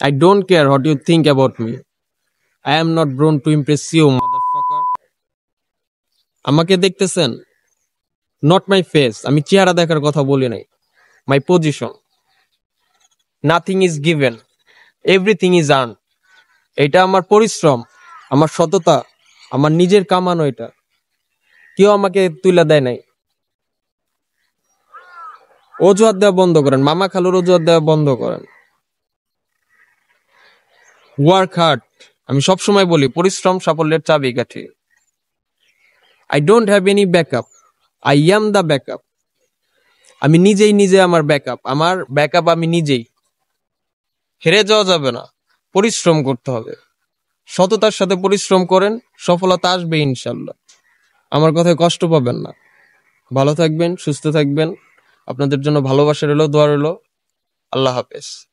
I don't care what you think about me. I am not born to impress you, motherfucker. আমাকে দেখতেছেন? Not my face. আমি চেহারা দেখার কথা বলি নাই। My position. Nothing is given. Everything is earned. এটা আমার পরিশ্রম, আমার সততা, আমার নিজের কামানো এটা। কেউ আমাকে তুলে দেয় নাই। অজুহাত দেওয়া বন্ধ করেন, মামা খালুর অজুহাত দেওয়া বন্ধ করেন। Work hard. আমি সবসময় বলি পরিশ্রম সাফল্যের চাবিকাঠি। I don't have any backup, I am the backup. আমি নিজে আমার ব্যাকআপ, আমার ব্যাকআপ আমি নিজেই। হেরে যাওয়া যাবে না, পরিশ্রম করতে হবে। সততার সাথে পরিশ্রম করেন, সফলতা আসবে ইনশাল্লাহ। আমার কথায় কষ্ট পাবেন না। ভালো থাকবেন, সুস্থ থাকবেন। আপনাদের জন্য ভালোবাসা রইলো, দোয়া রইলো। আল্লাহ হাফেজ।